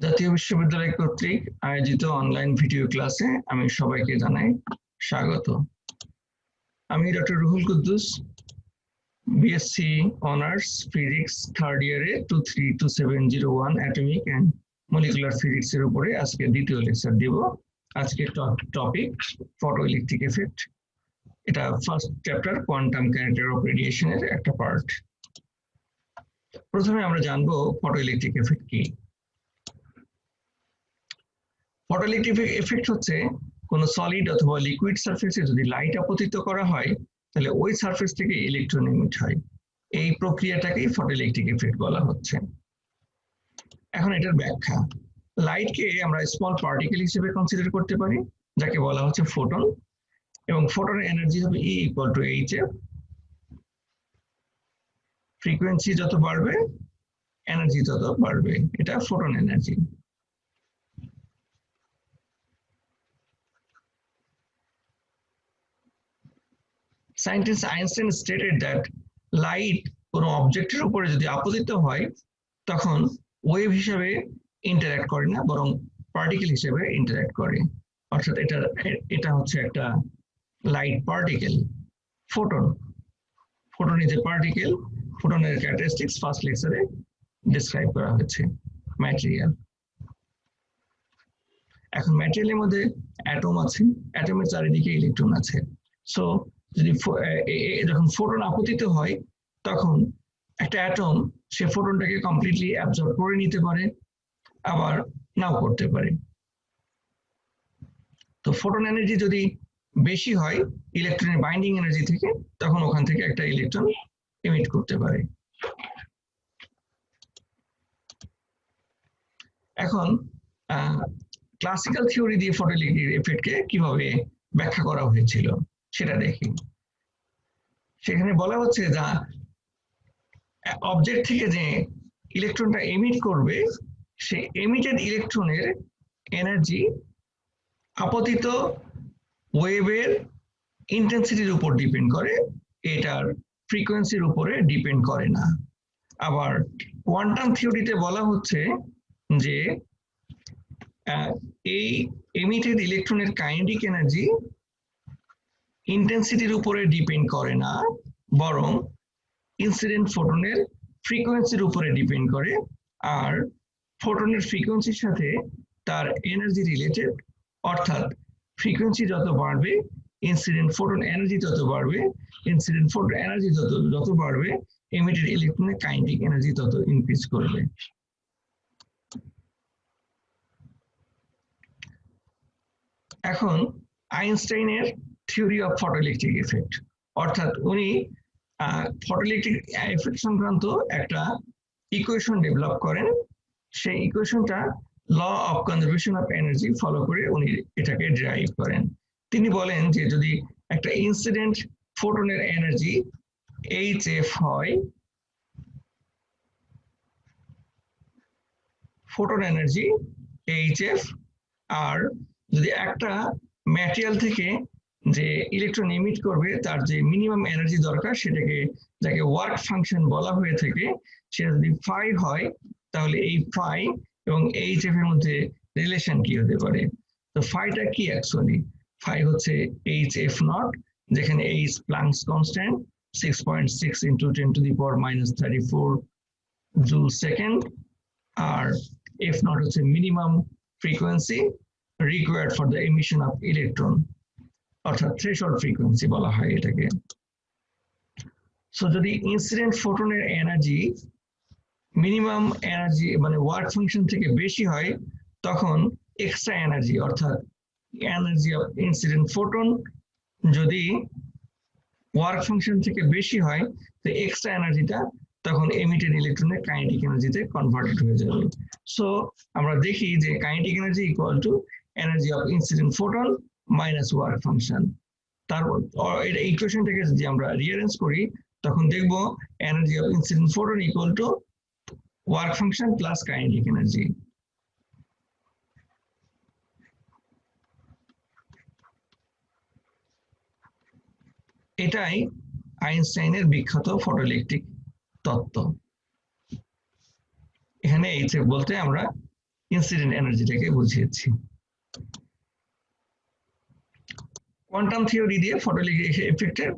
জাতীয় বিশ্ববিদ্যালয় কর্তৃক আয়োজিত অনলাইন ভিডিও ক্লাসে আমি সবাইকে জানাই স্বাগত। আমি doctor Ruhul Quddus, BSc honours physics third ইয়ারে 232701 অ্যাটমিক অ্যান্ড মলিকুলার ফিজিক্স এর উপরে আজকে দ্বিতীয় লেকচার দিব। আজকে টপিক ফটোইলেকট্রিক এফেক্ট। এটা first chapter quantum kinetic of রেডিয়েশনের একটা পার্ট। প্রথমে আমরা জানবো ফটোইলেকট্রিক এফেক্ট কি। ফটোইলেকট্রিক এফেক্ট হচ্ছে কোন সলিড অথবা লিকুইড সারফেসে যদি লাইট আপতিত করা হয় তাহলে ওই সারফেস থেকে ইলেকট্রন এমিট হয়। এই প্রক্রিয়াটাকেই ফটোইলেকট্রিক এফেক্ট বলা হচ্ছে। এখন এটার ব্যাখ্যা, লাইটকে আমরা স্মল পার্টিকেল হিসেবে কনসিডার করতে পারি যাকে বলা হচ্ছে ফোটন, এবং ফোটনের এনার্জি হবে E equal to hf। Frequency যত বাড়বে এনার্জি তত বাড়বে, এটা photon energy. Scientist Einstein stated that light কোনো অবজেক্টের উপরে যদি আপতিত হয় তখন ওয়েভ হিসেবে ইন্টারঅ্যাক্ট করে না, বরং পার্টিকেল হিসেবে ইন্টারঅ্যাক্ট করে। অর্থাৎ এটা হচ্ছে একটা light particle, photon. Photon is a particle. ফোটনের ক্যারেক্টারিস্টিক্স ফার্স্ট লেকচারে ডিসক্রাইব করা হয়েছে। ম্যাটেরিয়াল, এখন ম্যাটেরিয়ালের মধ্যে অ্যাটম আছে, অ্যাটমের চারিদিকে ইলেকট্রন আছে। সো যদি যখন ফোটন আপতিত হয় তখন একটা অ্যাটম সে ফোটনটাকে কমপ্লিটলি অ্যাবজর্ব করে নিতে পারে, আবার নাও করতে পারে। তো ফোটন এনার্জি যদি বেশি হয় ইলেকট্রনের বাইন্ডিং এনার্জি থেকে, তখন ওখান থেকে একটা ইলেকট্রন এমিট করতে পারে। এখন ক্লাসিক্যাল থিওরি দিয়ে ফটোইলেকট্রিক এফেক্টকে কিভাবে ব্যাখ্যা করা হয়েছিল সেটা দেখি। সেখানে বলা হচ্ছে যা অবজেক্ট থেকে যে ইলেকট্রনটা এমিট করবে সেই এমিটেড ইলেকট্রনের এনার্জি আপতিত ওয়েভের ইন্টেন্সিটির উপর ডিপেন্ড করে, এটার ফ্রিকোয়েন্সির উপরে ডিপেন্ড করে না। আবার কোয়ান্টাম থিওরিতে বলা হচ্ছে যে এই এমিটেড ইলেকট্রনের কাইনেটিক এনার্জি ইন্টেন্সিটির উপরে ডিপেন্ড করে না, বরং ইনসিডেন্ট ফোটনের ফ্রিকোয়েন্সির উপরে ডিপেন্ড করে। আর ফোটনের ফ্রিকোয়েন্সির সাথে তার এনার্জি রিলেটেড, অর্থাৎ ফ্রিকোয়েন্সি যত বাড়বে ইনসিডেন্ট ফোটন এনার্জি তত বাড়বে, ইনসিডেন্ট ফোটন এনার্জি যত বাড়বে এমিটেড ইলেকট্রনের কাইনেটিক এনার্জি তত ইনক্রিজ করবে। এখন আইনস্টাইনের থিওরি অফ ফটোইলেকট্রিক এফেক্ট, অর্থাৎ উনি ফটোইলেকট্রিক এফেক্ট সংক্রান্ত একটা ইকুয়েশন ডেভেলপ করেন। সেই ইকুয়েশনটা law of conservation of energy follow করে উনি এটাকে ডেরাইভ করেন। তিনি বলেন যে যদি একটা ইনসিডেন্ট ফোটনের এনার্জি hf হয়, ফোটন এনার্জি hf, আর যদি একটা ম্যাটেরিয়াল থেকে যে ইলেকট্রন এমিট করবে তার যে মিনিমাম এনার্জি দরকার সেটাকে, যাকে ওয়ার্ক ফাংশন বলা হয়ে থাকে, সেটা যদি ফাই হয় তাহলে এই ফাই এবং hf এর মধ্যে রিলেশন কি হতে পারে। তো ফাইটা কি অ্যাকচুয়ালি, ফাই হচ্ছে hf নট, যেখানে h Planck's constant 6.6 into 10⁻⁻34 joule second, আর f নট হচ্ছে minimum frequency required for the emission of electron, অর্থাৎ থ্রেশহোল্ড ফ্রিকোয়েন্সি বলা হয় এটাকে। সো যদি ইনসিডেন্ট ফোটনের এনার্জি মিনিমাম এনার্জি মানে ওয়ার্ক ফাংশন থেকে বেশি হয় তখন এক্সট্রা এনার্জি, অর্থাৎ এনার্জি অফ ইনসিডেন্ট ফোটন যদি ওয়ার্ক ফাংশন থেকে বেশি হয় তো এক্সট্রা এনার্জিটা তখন এমিটেড ইলেকট্রনের কাইনেটিক এনার্জিতে কনভার্টেড হয়ে যাবে। সো আমরা দেখি যে kinetic energy equal to energy of incident photon minus work function. তারপর এটা ইকুয়েশনটাকে যদি আমরা রিঅ্যারেঞ্জ করি তখন দেখব energy of incident photon equal to work function plus kinetic energy. এটাই আইনস্টাইনের বিখ্যাত ফটোইলেকট্রিক তত্ত্ব। এখানে এইচ বলতে আমরা ইনসিডেন্ট এনার্জিটাকে বুঝিয়েছি। কোয়ান্টাম থিওরি দিয়ে ফটোইলেকট্রিক এফেক্টের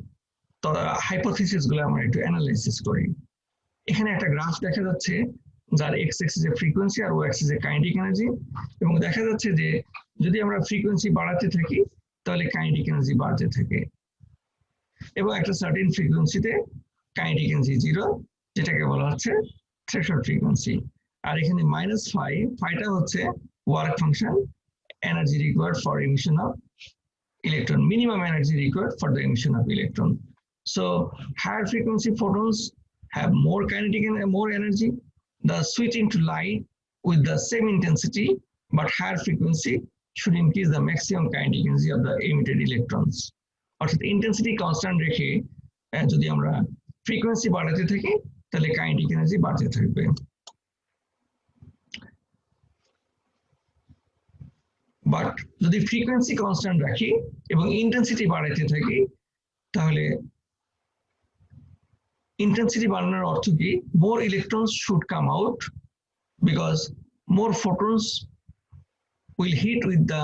হাইপোথিসিস গুলো আমরা একটু অ্যানালাইসিস করি। এখানে একটা গ্রাফ দেখা যাচ্ছে যার এক্স অ্যাক্সিসে ফ্রিকোয়েন্সি আর ওয়াই অ্যাক্সিসে কাইনেটিক এনার্জি, এবং দেখা যাচ্ছে যে যদি আমরা ফ্রিকোয়েন্সি বাড়াতে থাকি তাহলে কাইনেটিক এনার্জি বাড়তে থাকে, এবং একটা সার্টেন ফ্রিকোয়েন্সিতে কাইনেটিক এনার্জি 0, যেটাকে বলা হচ্ছে থ্রেশহোল্ড ফ্রিকোয়েন্সি। আর এখানে -5, ফাইটা হচ্ছে work function, energy required for emission of electron, minimum energy required for the emission of electron. So higher frequency photons have more kinetic and more energy. The switching to light with the same intensity but higher frequency should increase the maximum kinetic energy of the emitted electrons. অর্থাৎ intensity constant রেখে যদি আমরা frequency বাড়াতে থাকি তাহলে kinetic energy বাড়তে থাকবে। But যদি ফ্রিকোয়েন্সি কনস্ট্যান্ট রাখি এবং ইন্টেন্সিটি বাড়াইতে থাকি তাহলে ইন্টেন্সিটি বাড়ানোর অর্থ কি, more electrons should come out because more photons will hit with the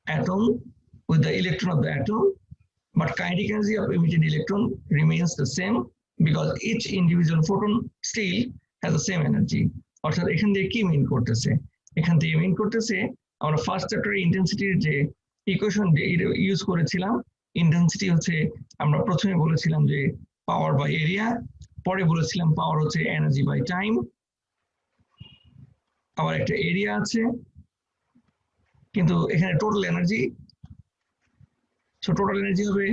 atom, with the electron of the atom, but kinetic energy of emitted electron remains the same because each individual photon still has the same energy. অর্থাৎ এখান থেকে কি মিন করতেছে, এখান থেকে মিন করতেছে আমরা first চ্যাপ্টারে ইন্টেন্সিটির যে ইকুয়েশন ইউজ করেছিলাম, ইন্টেন্সিটি হচ্ছে আমরা প্রথমে বলেছিলাম যে পাওয়ার বাই এরিয়া, পরে বলেছিলাম পাওয়ার হচ্ছে এনার্জি বাই টাইম, আবার একটা এরিয়া আছে, কিন্তু এখানে total energy, so total energy হবে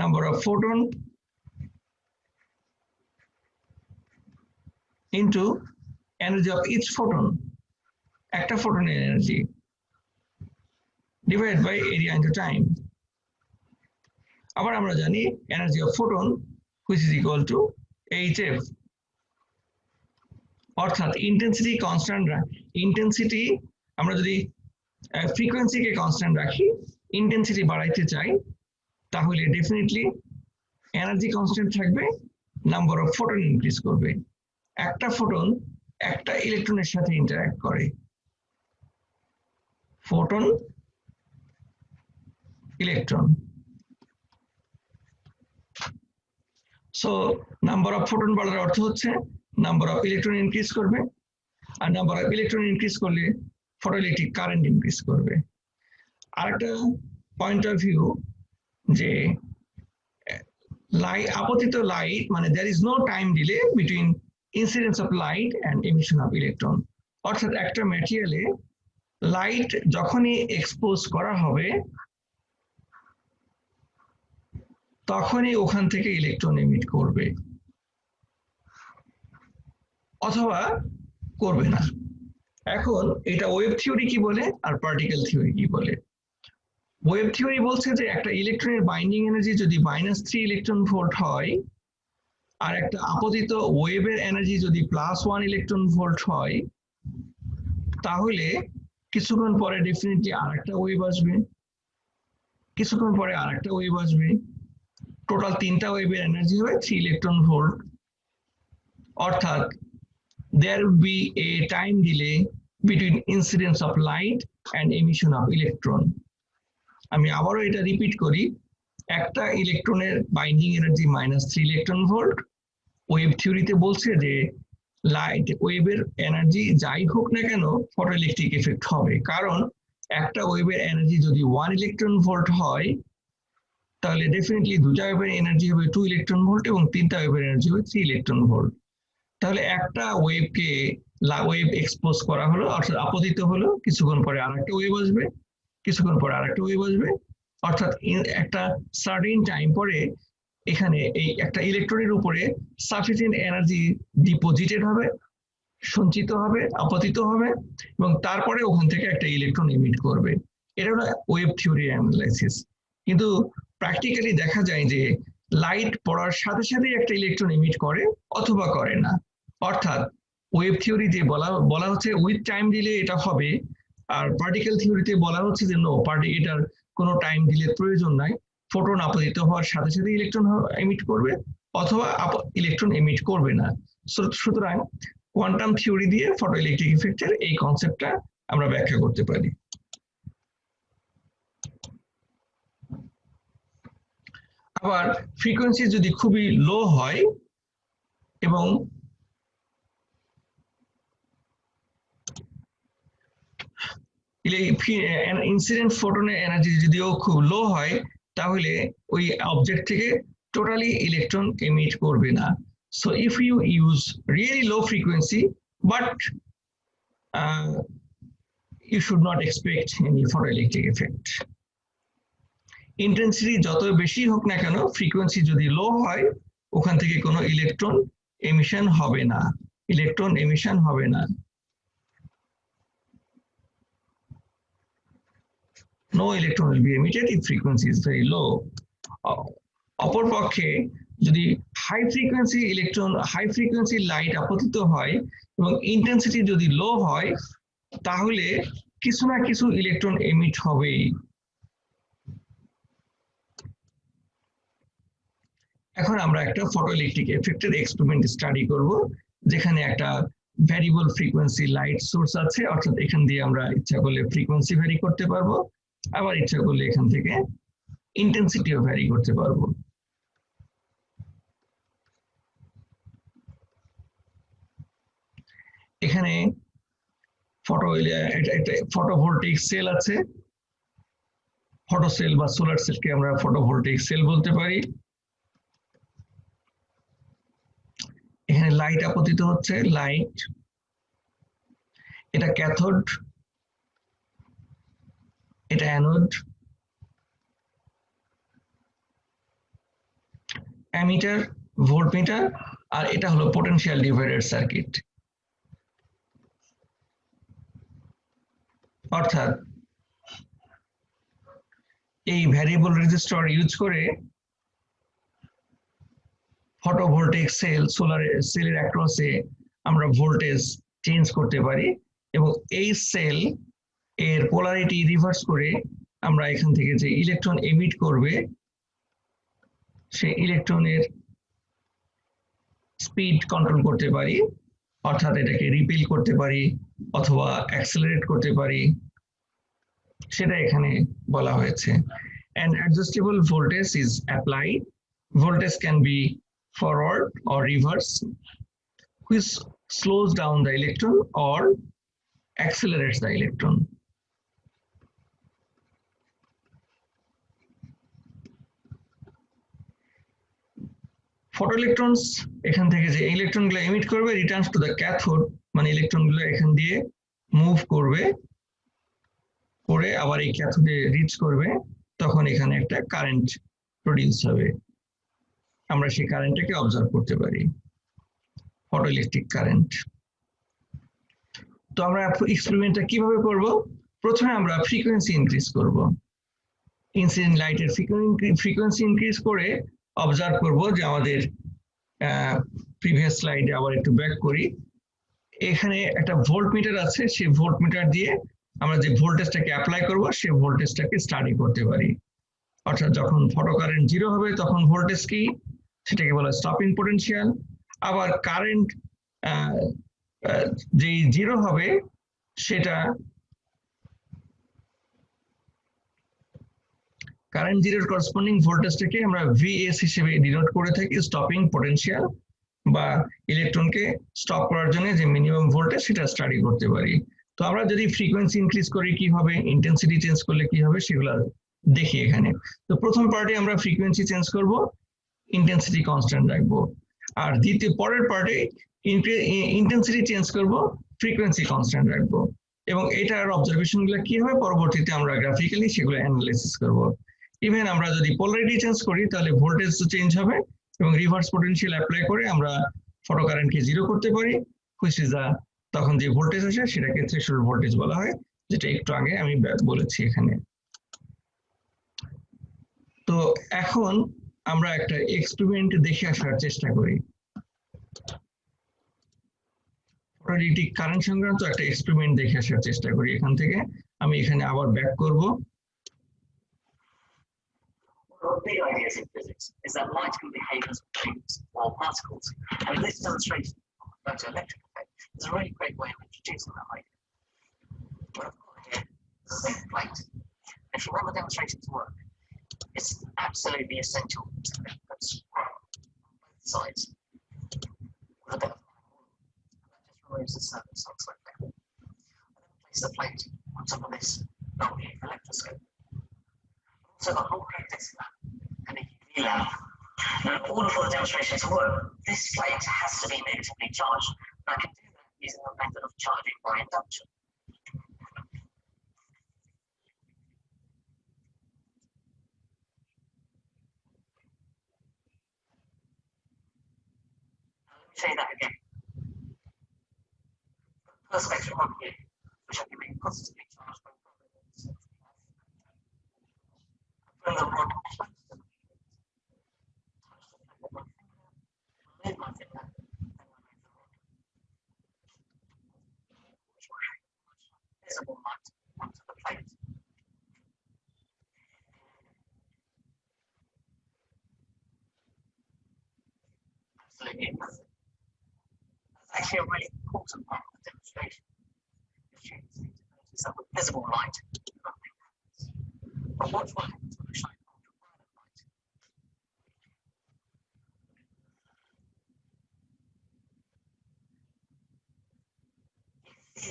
number of photon into energy of each photon, একটা ফোটনের energy divided by area into time. আবার আমরা জানি energy of photon which is equal to hf, অর্থাৎ ইন্টেন্সিটি কনস্ট্যান্ট, ইন্টেন্সিটি আমরা যদি ফ্রিকোয়েন্সিকে কনস্ট্যান্ট রাখি, intensity বাড়াইতে চাই তাহলে ডেফিনেটলি এনার্জি কনস্ট্যান্ট থাকবে, নাম্বার অফ ফোটন ইনক্রিজ করবে। একটা ফোটন একটা ইলেকট্রনের সাথে ইন্টারঅ্যাক্ট করে, photon electron, so number of photon বাড়ার অর্থ হচ্ছে নাম্বার অফ ইলেকট্রন ইনক্রিজ করবে, আর নাম্বার অফ ইলেকট্রন ইনক্রিজ করলে ফটোইলেকট্রিক কারেন্ট ইনক্রিজ করবে। আরেকটা পয়েন্ট অফ ভিউ যে আপতিত লাইট মানে there is no time delay between incidence of light and emission of electron, অর্থাৎ একটা ম্যাটেরিয়ালে লাইট যখনই এক্সপোজ করা হবে তখনই ওখান থেকে ইলেকট্রন এমিট করবে অথবা করবে না। এখন এটা ওয়েভ থিওরি কি বলে আর পার্টিকেল থিওরি কি বলে? ওয়েভ থিওরি বলছে যে একটা ইলেকট্রনের বাইন্ডিং এনার্জি যদি -3 ইলেকট্রন ভোল্ট হয় আর একটা আপতিত ওয়েভের এনার্জি যদি +1 ইলেকট্রন ভোল্ট হয়, তাহলে কিছুক্ষণ পরে ডেফিনেটলি আরেকটা ওয়েভ আসবে, কিছুক্ষণ পরে আরেকটা ওয়েভ আসবে, টোটাল 3টা ওয়েভের এনার্জি হবে 3 ইলেকট্রন ভোল্ট। অর্থাৎ there would be a time delay between incidence of light and emission of electron. আমি আবারও এটা রিপিট করি, একটা ইলেকট্রনের binding energy -3 electron volt, wave থিওরিতে বলছে যে লাইট ওয়েভের এনার্জি যাই হোক না কেন ফটোইলেকট্রিক এফেক্ট হবে, কারণ একটা ওয়েভের এনার্জি যদি 1 ইলেকট্রন ভোল্ট হয় তাহলে ডেফিনেটলি দুটা ওয়েভের এনার্জি হবে 2 ইলেকট্রন ভোল্ট এবং তিনটা ওয়েভের এনার্জি হবে 3 ইলেকট্রন ভোল্ট। তাহলে একটা ওয়েভকে ওয়েভ এক্সপোজ করা হলো অর্থাৎ আপতিত হলো, কিছুক্ষণ পরে আরেকটা ওয়েভ আসবে, কিছুক্ষণ পরে আরেকটা ওয়েভ আসবে, অর্থাৎ একটা সার্টেন টাইম পরে এখানে এই একটা ইলেকট্রনের উপরে সাফিসিয়েন্ট এনার্জি ডিপোজিটেড হবে, সঞ্চিত হবে, আপতিত হবে এবং তারপরে ওখান থেকে একটা ইলেকট্রন এমিট করবে। এটা হলো ওয়েভ থিওরি অ্যানালাইসিস। কিন্তু প্র্যাকটিক্যালি দেখা যায় যে লাইট পড়ার সাথে সাথে একটা ইলেকট্রন এমিট করে অথবা করে না, অর্থাৎ ওয়েভ থিওরি যে বলা হচ্ছে উইথ টাইম দিলে এটা হবে, আর পার্টিকেল থিওরিতে বলা হচ্ছে যে নো, এটার কোনো টাইম দিলে প্রয়োজন নাই, ফোটন আপতিত হওয়ার সাথে সাথে ইলেকট্রন এমিট করবে অথবা ইলেকট্রন এমিট করবে না। সুতরাং কোয়ান্টাম থিওরি দিয়ে ফটোইলেকট্রিক ইফেক্টের এই কনসেপ্টটা আমরা ব্যাখ্যা করতে পারি। আবার ফ্রিকোয়েন্সি যদি খুবই লো হয় এবং ইনসিডেন্ট ফোটনের এনার্জি যদিও খুব লো হয়, তাহলে ওই অবজেক্ট থেকে টোটালি ইলেকট্রন এমিট করবে না। So if you use really low frequency, but you should not expect any photoelectric effect. Intensity যত বেশি হোক না কেন, ফ্রিকোয়েন্সি যদি লো হয়, ওখান থেকে কোনো ইলেকট্রন এমিশন হবে না, ইলেকট্রন এমিশন হবে না। No electron will be emitted if frequency is very low. অপরপক্ষে যদি হাই ফ্রিকোয়েন্সি লাইট আপতিত হয় এবং ইন্টেন্সিটি যদি লো হয়, তাহলে কিছু না কিছু ইলেকট্রন এমিট হবেই। এখন আমরা একটা ফটোইলেকট্রিক এফেক্টের এক্সপেরিমেন্ট স্টাডি করব, যেখানে একটা ভ্যারিয়েবল ফ্রিকোয়েন্সি লাইট সোর্স আছে, অর্থাৎ এখান দিয়ে আমরা ইচ্ছা করলে ফ্রিকোয়েন্সি ভ্যারি করতে পারবো, আবার ইচ্ছা করলে এখান থেকে ইন্টেন্সিটিও ভ্যারি করতে পারবো। এখানে ফটোভোল্টেইক সেল আছে, ফটো সেল বা সোলার সেলকে আমরা ফটোভোল্টেইক সেল বলতে পারি। এখানে লাইট আপতিত হচ্ছে, লাইট, এটা ক্যাথোড, এটা অ্যানোড, অ্যামিটার, ভোল্টমিটার, আর এটা হলো পোটেনশিয়াল ডিভাইডার সার্কিট। অর্থাৎ এই ভ্যারিয়েবল রেজিস্টর ইউজ করে ফটোভোল্টেইক সেল, সোলার সেলের অ্যাক্রসে আমরা ভোল্টেজ চেঞ্জ করতে পারি, এবং এই সেল এর পোলারিটি রিভার্স করে আমরা এখান থেকে যে ইলেকট্রন এমিট করবে, সেই ইলেকট্রনের স্পিড কন্ট্রোল করতে পারি, অর্থাৎ এটাকে রিপেল করতে পারি অথবা অ্যাক্সেলারেট করতে পারি, সেটা এখানে বলা হয়েছে। An adjustable voltage is applied. Voltage can be forward or reverse, which slows down the electron or accelerates the electron. Photoelectrons এখান থেকে যে ইলেকট্রনগুলো এমিট করবে, রিটার্নস টু দ্য ক্যাথোড, মানে ইলেকট্রনগুলো এখান দিয়ে মুভ করবে, করে আবার এই ক্যাথোডে রিচ করবে, তখন এখানে একটা কারেন্ট প্রডিউস হবে, আমরা সেই কারেন্টটাকে অবজার্ভ করতে পারি, ফটোইলেকট্রিক কারেন্ট। তো আমরা এক্সপেরিমেন্টটা কিভাবে করব? প্রথমে আমরা ফ্রিকোয়েন্সি ইনক্রিজ করব, ইনসিডেন্ট লাইটের ফ্রিকোয়েন্সি ইনক্রিজ করে অবজার্ভ করব যে আমাদের প্রিভিয়াস স্লাইডে আবার একটু ব্যাক করি, এখানে একটা ভোল্টমিটার আছে, সেই ভোল্টমিটার দিয়ে আমরা যে ভোল্টেজটাকে অ্যাপ্লাই করব, সেই ভোল্টেজটাকে স্টাডি করতে পারি। অর্থাৎ যখন ফটো কারেন্ট জিরো হবে তখন ভোল্টেজ কি, সেটাকে বলা হয় স্টপিং পোটেনশিয়াল। আবার কারেন্ট যে জিরো হবে, সেটা কারেন্ট জিরোর করসপন্ডিং ভোল্টেজটাকে আমরা ভিএস হিসেবে ডিনোট করে থাকি, স্টপিং পোটেনশিয়াল, বা ইলেকট্রনকে স্টপ করার জন্য যে মিনিমাম ভোল্টেজ, সেটা স্টাডি করতে পারি। তো আমরা যদি ফ্রিকোয়েন্সি ইনক্রিজ করি কি হবে, ইন্টেন্সিটি চেঞ্জ করলে কি হবে, সেগুলো দেখি এখানে। তো প্রথম পার্টে আমরা ফ্রিকোয়েন্সি চেঞ্জ করব, ইন্টেন্সিটি কনস্ট্যান্ট রাখবো, আর পরের পার্টে ইন্টেন্সিটি চেঞ্জ করব, ফ্রিকোয়েন্সি কনস্ট্যান্ট রাখবো, এবং এটার অবজারভেশন গুলো কি হবে পরবর্তীতে আমরা গ্রাফিক্যালি সেগুলো অ্যানালাইসিস করব। ইভেন আমরা যদি পোলারিটি চেঞ্জ করি, তাহলে ভোল্টেজ চেঞ্জ হবে, এবং রিভার্স পোটেনশিয়াল অ্যাপ্লাই করে আমরা ফটো কারেন্টকে জিরো করতে পারি, হুইচ ইজ তখন যে ভোল্টেজ আসে সেটাকে থ্রেশহোল্ড ভোল্টেজ বলা হয়, যেটা একটু আগে আমি বলেছি এখানে। তো এখন আমরা একটা এক্সপেরিমেন্ট দেখে আসার চেষ্টা করি, ফটোইলেকট্রিক কারেন্ট সংক্রান্ত একটা এক্সপেরিমেন্ট দেখে আসার চেষ্টা করি। এখান থেকে আমি এখানে আবার ব্যাক করব। One of the big ideas in physics is that light can behave as waves or particles, and this demonstration of the photoelectric effect is a really great way of introducing that idea. When plate. If you want the demonstration to work, it's absolutely essential to let them scrub on both sides with a bit of that just removes the surface of the plate. I then place the plate on top of this non-view electroscope. I've also got an automatic disc lamp and a UV lamp. Now, in order for the demonstration to work, this plate has to be negatively charged, and I can do that using the method of charging by induction. Say that again. Perspex rod here, which I can make positively charged by providence. Bring the rod close to the plate. Touch the plate with my finger, remove my finger, and remove the rod. Which will hang much visible light onto the plate. Absolutely nothing. Actually a really important part of the demonstration. The students need to notice that with visible light, nothing happens. But watch what happens when I shine ultraviolet light.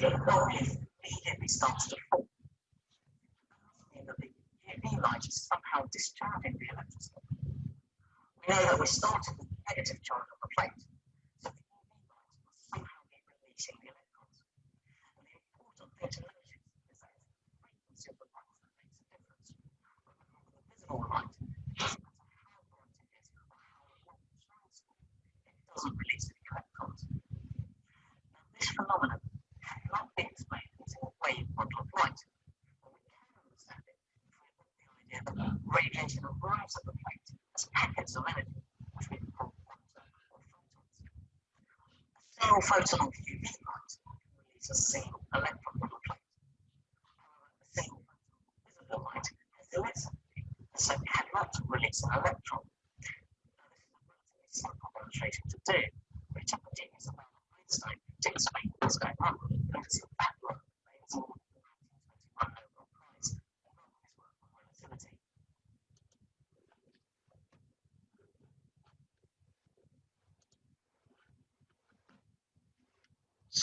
The light immediately starts to fall. That must mean that the UV light is somehow discharging the electroscope. We know that we started with the negative charge on the plate. Somehow be releasing the electrons. And the important thing to notice is that it's the frequency of the light that makes a difference. Remember, with the visible light, it doesn't matter how bright it is or how long it shines for, it doesn't release any electrons. Now, this phenomenon cannot be explained using a wave model of light, but we can understand it if we adopt the idea that radiation arrives at the plate as packets of energy, which we can call quanta or photons. A single photon of UV light can release a single electron from a plate. However, a single photon of visible light has less energy, and so cannot release an electron. Now, this is a relatively simple demonstration to do, but it took a genius about Einstein to explain what's going on, and it's the background that made more than the 1921 Nobel Prize and not his work on relativity.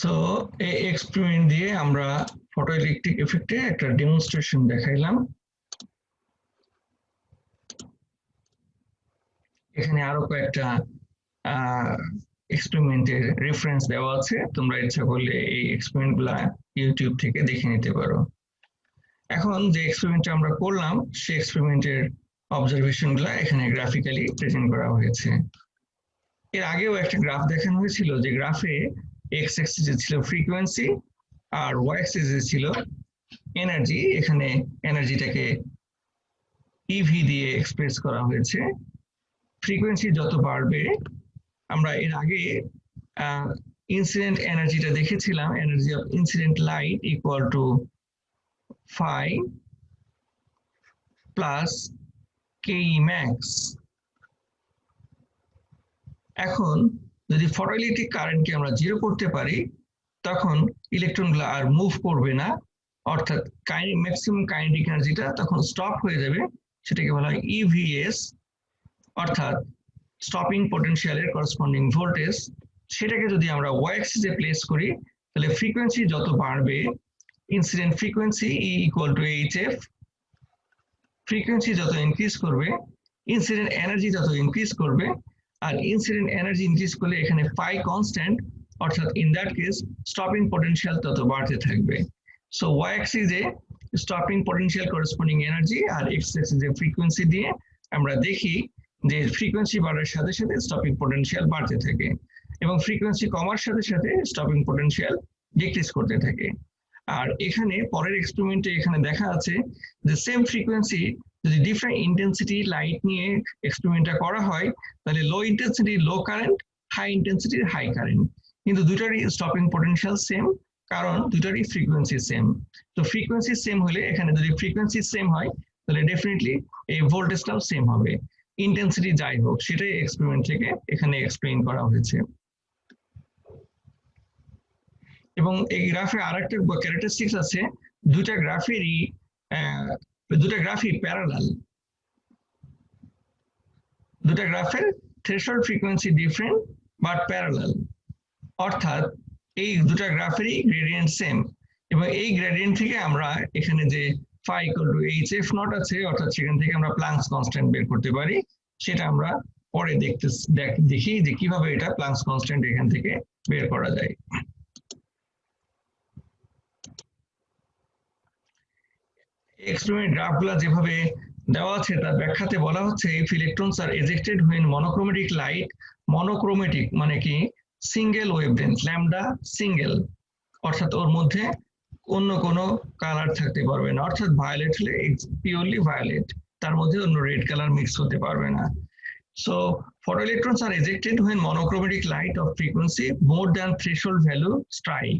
So এই experiment দিয়ে আমরা photoelectric এফেক্টে একটা demonstration দেখাইলাম। এখানে আরো কয়েকটা এক্সপেরিমেন্টের reference দেওয়া আছে, তোমরা ইচ্ছা করলে এই এক্সপেরিমেন্টগুলা ইউটিউব থেকে দেখে নিতে পারো। এখন যে এক্সপেরিমেন্টটা আমরা করলাম সেই এক্সপেরিমেন্টের অবজারভেশনগুলা এখানে গ্রাফিক্যালি প্রেজেন্ট করা হয়েছে। এর আগেও একটা গ্রাফ দেখানো হয়েছিল, যে গ্রাফে এক্স অ্যাক্সিসে ছিল ফ্রিকোয়েন্সি আর ওয়াই অ্যাক্সিসে ছিল এনার্জি। এখানে এনার্জিটাকে ইভি দিয়ে এক্সপ্রেস করা হয়েছে। ফ্রিকোয়েন্সি যত বাড়বে, আমরা এর আগে ইনসিডেন্ট এনার্জিটা দেখেছিলাম, energy of incident light equal to phi plus কেই ম্যাক্স। এখন যদি ফটোইলেকট্রিক কারেন্টকে আমরা জিরো করতে পারি, তখন ইলেকট্রনগুলো আর মুভ করবে না, অর্থাৎ ম্যাক্সিমাম কাইনেটিক এনার্জিটা তখন স্টপ হয়ে যাবে। সেটাকে বলা হয় ইভিএস, অর্থাৎ স্টপিং পটেনশিয়ালের করসপন্ডিং ভোল্টেজ। সেটাকে যদি আমরা ওয়াই অ্যাক্সিসে প্লেস করি, তাহলে ফ্রিকোয়েন্সি যত বাড়বে, incident frequency e equal to h f, frequency যত ইনক্রিজ করবে, ইনসিডেন্ট এনার্জি তত ইনক্রিজ করবে। আর ইনসিডেন্ট এনার্জি ইনক্রিজ করলে এখানে ফাই কনস্ট্যান্ট, অর্থাৎ in that case stopping potential তত বাড়তে থাকবে। সো ওয়াই অ্যাক্সিসে স্টপিং পটেনশিয়াল করসপন্ডিং এনার্জি আর এক্স অ্যাক্সিসে ফ্রিকোয়েন্সি দিয়ে আমরা দেখি যে ফ্রিকোয়েন্সি বাড়ার সাথে সাথে স্টপিং পটেনশিয়াল বাড়তে থাকে, এবং ফ্রিকোয়েন্সি কমার সাথে সাথে স্টপিং পটেনশিয়াল ডিক্রিজ করতে থাকে। আর এখানে পরের এক্সপেরিমেন্টে এখানে দেখা আছে যে সেম ফ্রিকোয়েন্সি যদি ডিফারেন্ট ইন্টেন্সিটি লাইট নিয়ে এক্সপেরিমেন্টটা করা হয়, তাহলে low intensity low current, high intensity high current, কিন্তু দুটারই স্টপিং পটেনশিয়াল সেম, কারণ দুটারই ফ্রিকোয়েন্সি সেম। তো ফ্রিকোয়েন্সি সেম হলে এখানে যদি ফ্রিকোয়েন্সি সেম হয়, তাহলে ডেফিনেটলি এই ভোল্টেজটাও সেম হবে, ইন্টেন্সিটি যাই হোক। সেটাই এক্সপেরিমেন্ট থেকে এখানে এক্সপ্লেইন করা হয়েছে। এবং এই গ্রাফে আরেকটা ক্যারেক্টারিস্টিক্স আছে, দুইটা গ্রাফেরই দুটা গ্রাফই প্যারালাল, দুটা গ্রাফের threshold frequency different but parallel, অর্থাৎ এই দুটা গ্রাফেরই গ্রেডিয়েন্ট সেম, এবং এই গ্রেডিয়েন্ট থেকে আমরা এখানে যে phi equal to hf not আছে, অর্থাৎ সেখান থেকে আমরা প্লাঙ্কস কনস্ট্যান্ট বের করতে পারি। সেটা আমরা পরে দেখি যে কিভাবে এটা প্লাঙ্কস কনস্ট্যান্ট এখান থেকে বের করা যায়। এক্সপেরিমেন্ট গ্রাফগুলো যেভাবে দেওয়া আছে তার ব্যাখ্যাতে বলা হচ্ছে if electrons are ejected when monochromatic light, monochromatic মানে কি সিঙ্গেল ওয়েভলেন্থ ল্যামডা সিঙ্গেল, অর্থাৎ ওর মধ্যে অন্য কোনো কালার থাকতে পারবে না, অর্থাৎ ভায়োলেট হলে পিওরলি ভায়োলেট, তার মধ্যে অন্য রেড কালার মিক্স হতে পারবে না। So photoelectrons are ejected when monochromatic light of frequency more than threshold value strike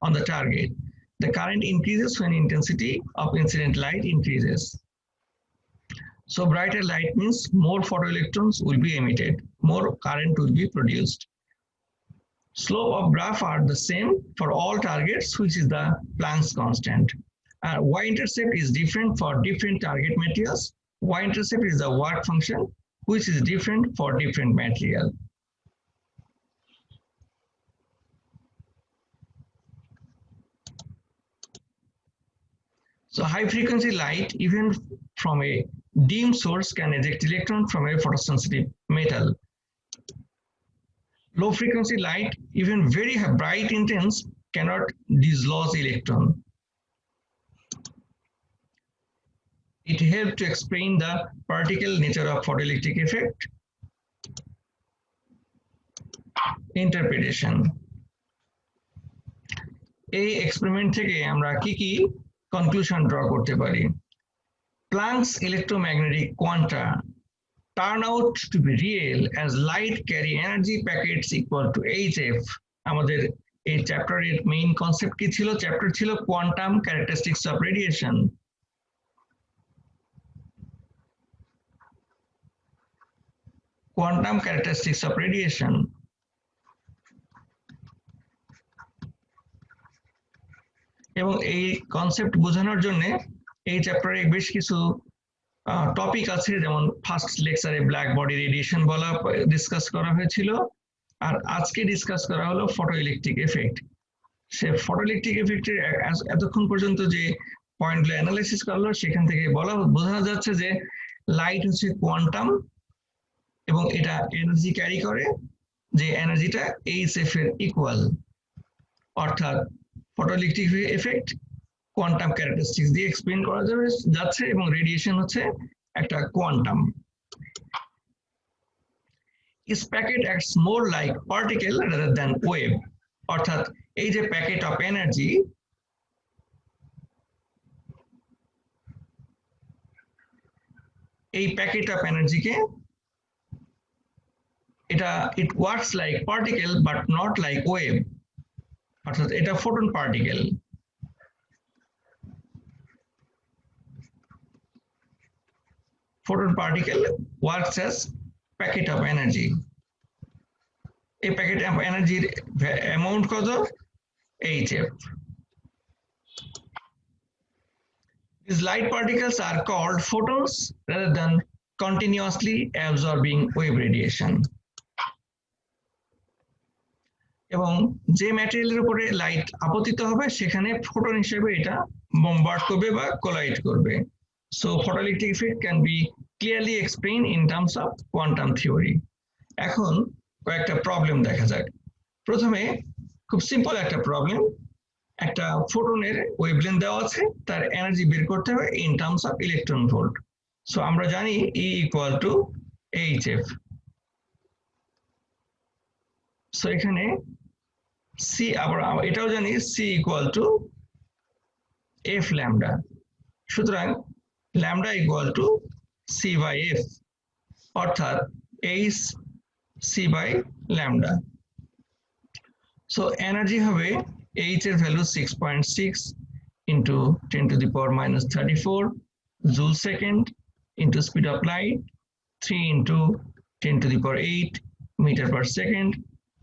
on the target. The current increases when intensity of incident light increases. So brighter light means more photoelectrons will be emitted, more current will be produced. Slope of graph are the same for all targets, which is the Planck's constant. Y-intercept is different for different target materials. Y-intercept is the work function, which is different for different material. So high frequency light, even from a dim source, can eject electron from a photosensitive metal. Low frequency light, even very bright intense, cannot dislodge electron. It helps to explain the particle nature of photoelectric effect. Interpretation. এই experiment থেকে আমরা কি conclusion draw করতে পারি? Planck's electromagnetic quanta turn out to be real as light carry energy packets equal to hf. আমাদের এই চ্যাপ্টারের main concept কি ছিল? চ্যাপ্টার ছিল quantum characteristics of radiation. Quantum characteristics of radiation. এবং এই কনসেপ্ট বোঝানোর জন্য এই চ্যাপ্টারে বেশ কিছু টপিক আছে, যেমন ফার্স্ট লেকচারে ব্ল্যাক বডি রেডিয়েশন বলা ডিসকাস করা হয়েছিল, আর আজকে ডিসকাস করা হলো ফটোইলেকট্রিক এফেক্ট। সে ফটোইলেকট্রিক এফেক্টের এতক্ষণ পর্যন্ত যে পয়েন্টগুলো অ্যানালাইসিস করলো সেখান থেকে বোঝা যাচ্ছে যে লাইট হচ্ছে কোয়ান্টাম এবং এটা এনার্জি ক্যারি করে, যে এনার্জিটা এইচএফ এর ইকুয়াল, অর্থাৎ ফটোইলেকট্রিক এফেক্ট কোয়ান্টাম ক্যারেক্টারিস্টিক্স দিয়ে এক্সপ্লেন করা যাচ্ছে এবং রেডিয়েশন হচ্ছে একটা quantum. This packet acts more like particle rather than wave, অর্থাৎ এই যে প্যাকেট অফ এনার্জি, এই প্যাকেট অফ এনার্জিকে এটা it works like particle but not like wave, অর্থাৎ এটা photon particle. Photon particle works as packet of energy. A packet of energy amount কত? hf. These light particles are called photons rather than continuously absorbing wave radiation. এবং যে ম্যাটেরিয়ালের উপরে light আপতিত হবে সেখানে photon হিসেবে এটা বোম্বার্ড করবে বা কোলাইড করবে। So photoelectric effect can be clearly explained in terms of quantum theory. এখন কয়েকটা প্রবলেম দেখা যাক। প্রথমে খুব সিম্পল একটা প্রবলেম, একটা ফোটনের ওয়েভলেন্থ দেওয়া আছে, তার এনার্জি বের করতে হবে in terms of electron volt. So আমরা জানি E equal to hf। So এখানে C, আবার এটাও জানি C equal to f lambda. সুতরাং lambda equal to c by f, অর্থাৎ h c by lambda। So energy হবে h এর value 6.6 into 10 to the power minus 34 joule second into speed of light 3 into 10 to the power 8 meter per second,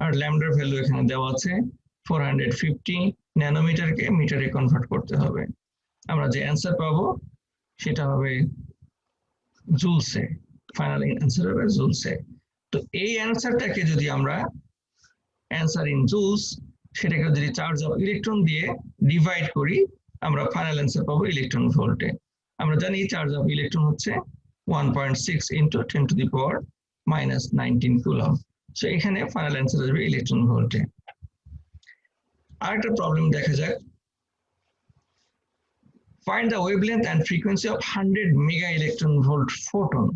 R lambda value এখানে দেওয়া আছে 450 ন্যানোমিটারকে মিটারে convert করতে হবে। আমরা যে অ্যান্সার পাবো সেটা হবে জুলসে, ফাইনাল অ্যান্সার হবে জুলসে। তো এই অ্যান্সারটাকে যদি আমরা অ্যান্সার ইন জুলস, সেটাকে যদি চার্জ অফ ইলেকট্রন দিয়ে ডিভাইড করি, আমরা ফাইনাল অ্যান্সার পাবো ইলেকট্রন ভোল্টে। আমরা জানি চার্জ অফ ইলেকট্রন হচ্ছে 1.6 into 10 to the power -19 coulomb. So এখানে ফাইনাল অ্যান্সার আসবে ইলেকট্রন ভোল্টে। আরেকটা প্রবলেম দেখা যাক। Find the wavelength and frequency of 100 mega electron volt photon.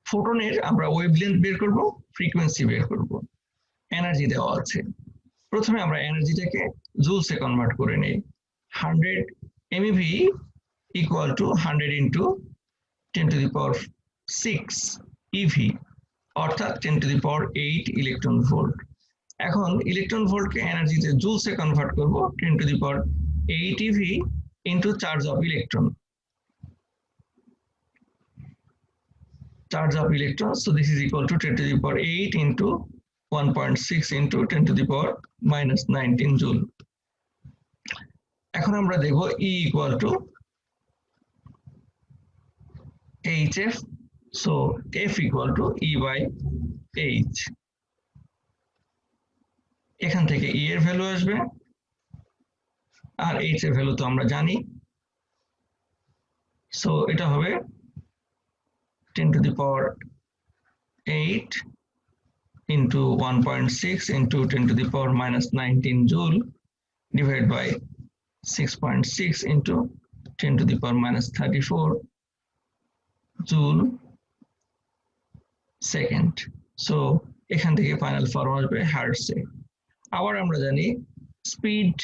ফোটনের আমরা ওয়েভলেন্থ বের করব, ফ্রিকোয়েন্সি বের করব, এনার্জি দেওয়া আছে। প্রথমে আমরা এনার্জিটাকে জুলসে কনভার্ট করে নেই। 100 MeV equal to 100 into 10 to the power 6 EV, অর্থাৎ 10 to the power 8 electron volt. এখন ইলেকট্রন ভোল্টকে এনার্জিতে জুলসে কনভার্ট করব, 10 to the power 8 EV into charge of electron. Charge of electrons, so this is equal to 10 to the power 8 into 1.6 into 10 to the power -19 joule. এখন আমরা দেখব E equal to HF, so F equal to E by H. এখান থেকে E এর value আসবে, আর H এর value তো আমরা জানি, সো এটা হবে 10 to the power 8 into 1.6 into 10 to the power -19 joule divided by 6.6 into 10 to the power -34 joule second. So এখান থেকে ফাইনাল ফর্ম আসবে হার্টসে। আবার আমরা জানি speed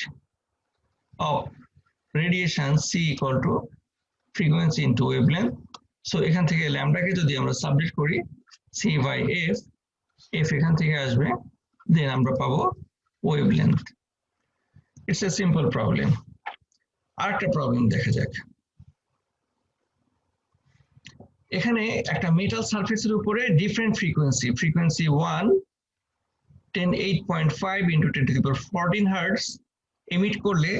of radiation C equal to frequency into wavelength. So এখান থেকে ল্যামডাকে যদি আমরা সাবজেক্ট করি C by F, F এখান থেকে আসবে, দেন আমরা পাবো wavelength. It's a simple problem. আরেকটা প্রবলেম দেখা যাক। এখানে একটা মেটাল সারফেসের উপরে different frequency 1 10.8.5 into 10 to the power 14 hertz emit করলে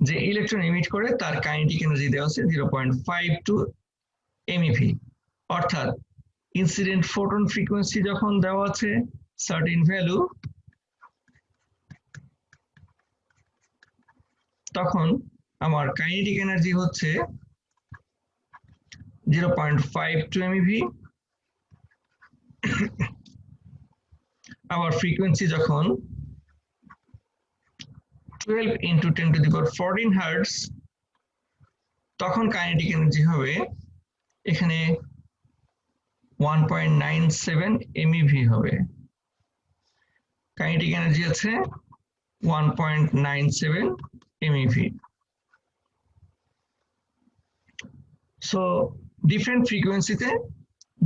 যে ইলেকট্রন এমিট করে তার কাইনেটিক এনার্জি দেওয়া আছে 0.52 MeV, অর্থাৎ ইনসিডেন্ট ফোটন ফ্রিকোয়েন্সি যখন দেওয়া আছে সার্টেন ভ্যালু, তখন আমার কাইনেটিক এনার্জি হচ্ছে 0.52 MeV। আবার ফ্রিকোয়েন্সি যখন 12 into 10 to the power 14 hertz, তখন কাইনেটিক এনার্জি হবে এখানে 1.97 MeV হবে। কাইনেটিক এনার্জি আছে 1.97 MeV। সো ডিফারেন্ট ফ্রিকোয়েন্সিতে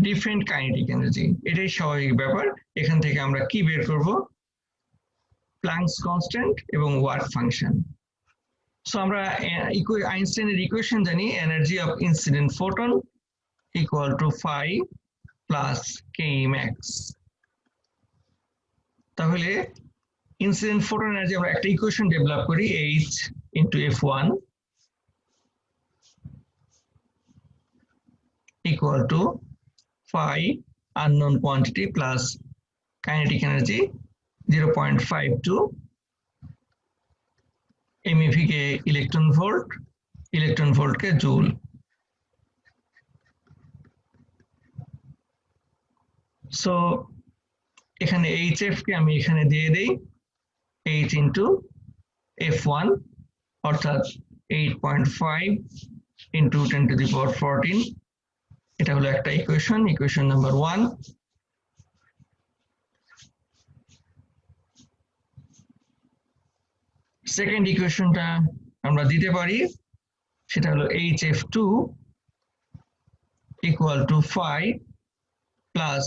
ডিফারেন্ট কাইনেটিক এনার্জি, এটাই স্বাভাবিক ব্যাপার। এখান থেকে আমরা কি বের করব? প্ল্যাঙ্কস কনস্ট্যান্ট এবং ওয়ার্ক ফাংশন। সো আমরা আইনস্টাইনের ইকুয়েশন জানি, energy of incident photon equal to phi plus ke max। তাহলে ইনসিডেন্ট ফোটন এনার্জি আমরা একটা ইকুয়েশন ডেভেলপ করি, H into F1 equal to phi unknown quantity plus kinetic energy 0.52 MeV K electron volt K joule. So এখানে HF কে আমি এখানে দিয়ে দেই H into F1, অর্থাৎ 8.5 into 10 to the power 14। এটা হলো একটা ইকুয়েশন নাম্বার 1। সেকেন্ড ইকুয়েশনটা আমরা দিতে পারি, সেটা হলো HF2 equal to phi plus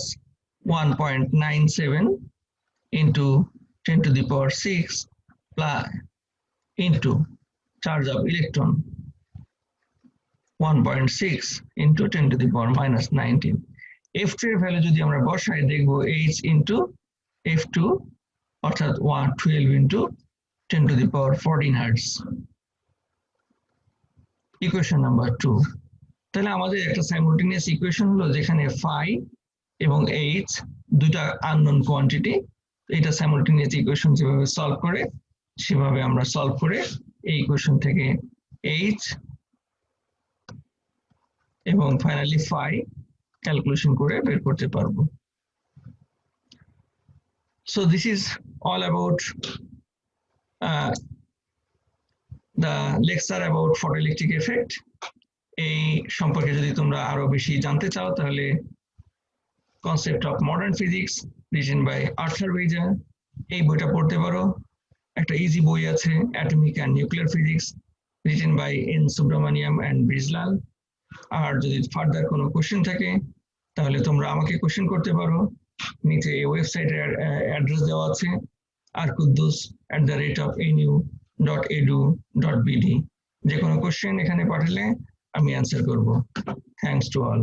1.97 into 10 to the power 6 plus into charge of electron 1.6 into 10 to the power -19। F2 এর ভ্যালু যদি আমরা বসাই দেখব H into F2 অর্থাৎ 112 into 10 to the power 14 hertz। Equation number 2। তাহলে আমাদের একটা সাইমultaneous ইকুয়েশন হলো যেখানে phi এবং h দুটা আননোন কোয়ান্টিটি। এটা সাইমultaneous ইকুয়েশন যেভাবে সলভ করে সেভাবে আমরা সলভ করে এই ইকুয়েশন থেকে h এবং ফাইনালি phi ক্যালকুলেশন করে বের করতে পারবো। So this is all about the lecture about photoelectric effect. এই সম্পর্কে যদি তোমরা আরো বেশি জানতে চাও তাহলে concept of modern physics written by Arthur Beiser এই বইটা পড়তে পারো। একটা ইজি বই আছে atomic and nuclear physics written by N Subramanyam and Brijlal. আর যদি ফার্দার কোনো কোশ্চেন থাকে তাহলে তোমরা আমাকে কোশ্চেন করতে পারো। নিচে ওয়েবসাইটের অ্যাড্রেস দেওয়া আছে arkuddus@nu.edu.bd। যে কোনো কোশ্চেন এখানে পাঠালে আমি অ্যান্সার করব। Thanks to all.